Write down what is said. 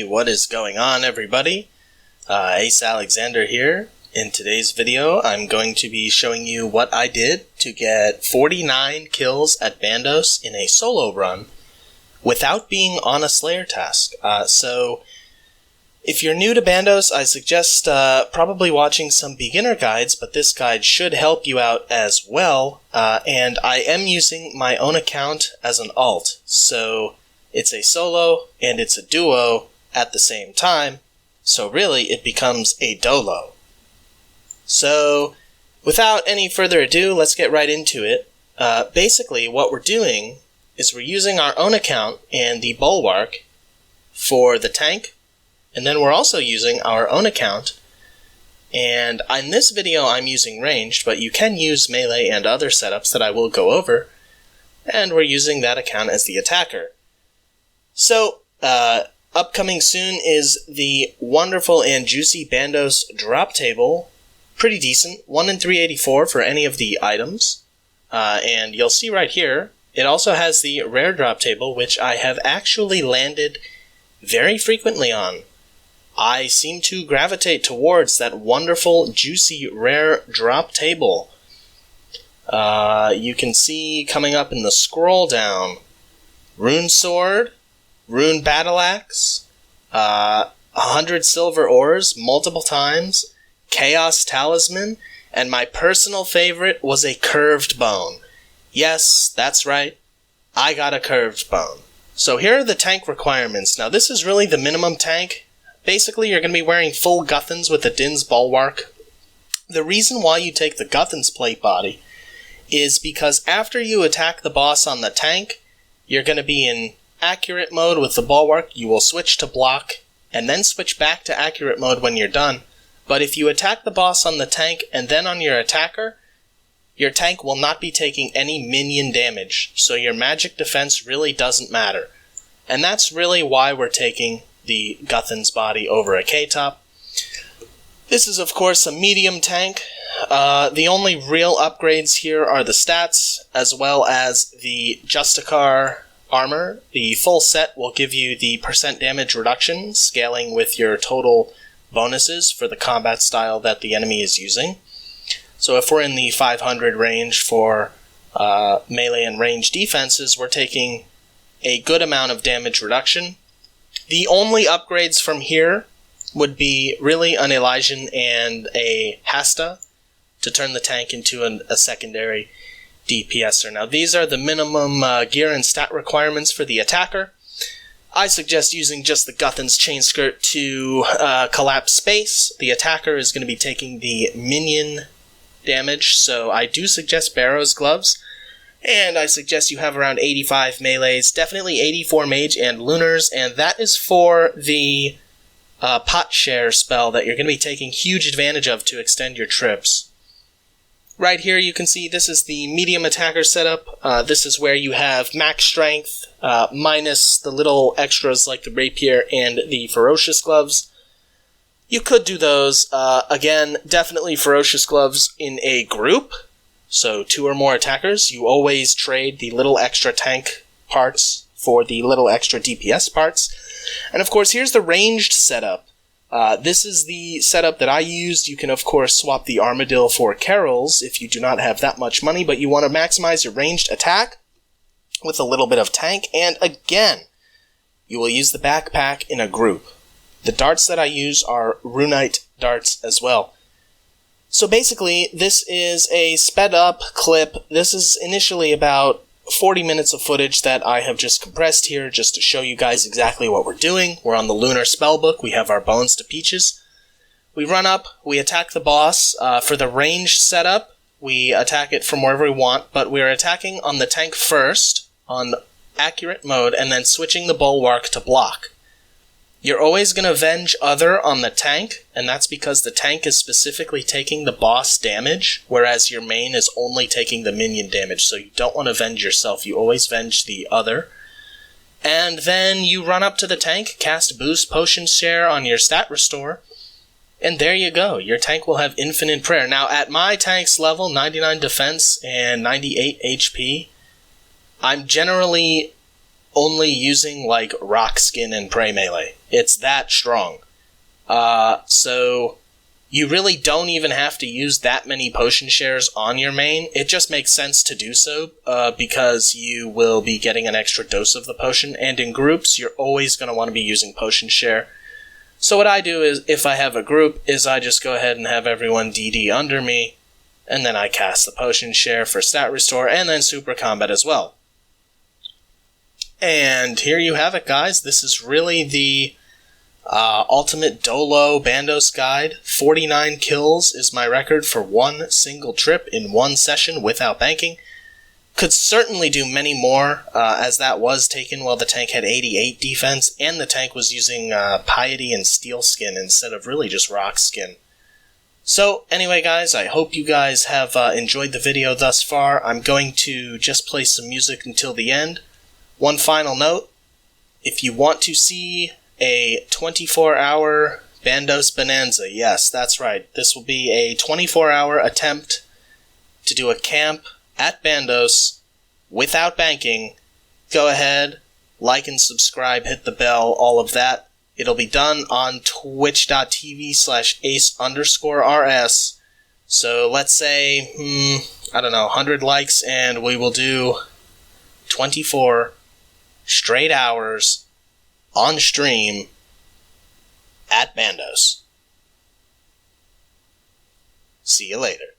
Hey, what is going on, everybody? Ace Alexander here. In today's video, I'm going to be showing you what I did to get 49 kills at Bandos in a solo run without being on a Slayer task. So, if you're new to Bandos, I suggest probably watching some beginner guides, but this guide should help you out as well. And I am using my own account as an alt, so it's a solo and it's a duo at the same time, so really it becomes a dolo. So, without any further ado, let's get right into it. Basically, what we're doing is we're using our own account and the bulwark for the tank, and then we're also using our own account, and in this video I'm using ranged, but you can use melee and other setups that I will go over, and we're using that account as the attacker. So, upcoming soon is the wonderful and juicy Bandos drop table. Pretty decent, 1 in 384 for any of the items. And you'll see right here, it also has the rare drop table, which I have actually landed very frequently on. I seem to gravitate towards that wonderful, juicy, rare drop table. You can see coming up in the scroll down, Rune Sword, Rune Battle Axe, 100 silver ores multiple times, Chaos Talisman, and my personal favorite was a curved bone. Yes, that's right, I got a curved bone. So here are the tank requirements. Now this is really the minimum tank. Basically you're going to be wearing full Guthans with the Din's Bulwark. The reason why you take the Guthans plate body is because after you attack the boss on the tank, you're going to be in accurate mode with the bulwark. You will switch to block, and then switch back to accurate mode when you're done. But if you attack the boss on the tank and then on your attacker, your tank will not be taking any minion damage, so your magic defense really doesn't matter. And that's really why we're taking the Guthan's body over a K-top. This is of course a medium tank. The only real upgrades here are the stats, as well as the Justicar armor. The full set will give you the % damage reduction, scaling with your total bonuses for the combat style that the enemy is using. So if we're in the 500 range for melee and range defenses, we're taking a good amount of damage reduction. The only upgrades from here would be really an Elysian and a Hasta to turn the tank into a secondary DPSer. Now these are the minimum gear and stat requirements for the attacker. I suggest using just the Guthan's chain skirt to collapse space. The attacker is going to be taking the minion damage, so I do suggest Barrow's gloves. And I suggest you have around 85 melees, definitely 84 mage and lunars, and that is for the pot share spell that you're going to be taking huge advantage of to extend your trips. Right here you can see this is the medium attacker setup. This is where you have max strength, minus the little extras like the rapier and the ferocious gloves. You could do those. Again, definitely ferocious gloves in a group. So 2 or more attackers. You always trade the little extra tank parts for the little extra DPS parts. And of course here's the ranged setup. This is the setup that I used. You can of course swap the Armadillo for Carols if you do not have that much money, but you want to maximize your ranged attack with a little bit of tank, and again, you will use the backpack in a group. The darts that I use are Runite darts as well. So basically, this is a sped up clip. This is initially about 40 minutes of footage that I have just compressed here just to show you guys exactly what we're doing. We're on the Lunar Spellbook. We have our Bones to Peaches. We run up, we attack the boss. For the ranged setup, we attack it from wherever we want, but we're attacking on the tank first, on accurate mode, and then switching the bulwark to block. You're always going to avenge other on the tank, and that's because the tank is specifically taking the boss damage, whereas your main is only taking the minion damage, so you don't want to avenge yourself, you always avenge the other. And then you run up to the tank, cast Boost Potion Share on your stat restore, and there you go, your tank will have infinite prayer. Now at my tank's level, 99 defense and 98 HP, I'm generally only using like Rock Skin and Prey Melee. It's that strong. So you really don't even have to use that many potion shares on your main. It just makes sense to do so, because you will be getting an extra dose of the potion, and in groups, you're always going to want to be using potion share. So what I do is, if I have a group, is I just go ahead and have everyone DD under me, and then I cast the potion share for stat restore, and then super combat as well. And here you have it, guys. This is really the ultimate Duolo Bandos guide. 49 kills is my record for one single trip in one session without banking. Could certainly do many more, as that was taken while the tank had 88 defense, and the tank was using Piety and Steel Skin instead of really just Rock Skin. So, anyway guys, I hope you guys have enjoyed the video thus far. I'm going to just play some music until the end. One final note, if you want to see a 24-hour Bandos Bonanza, yes, that's right, this will be a 24-hour attempt to do a camp at Bandos without banking. Go ahead, like and subscribe, hit the bell, all of that. It'll be done on twitch.tv/ace_rs. So let's say, 100 likes, and we will do 24 straight hours on stream at Bandos. See you later.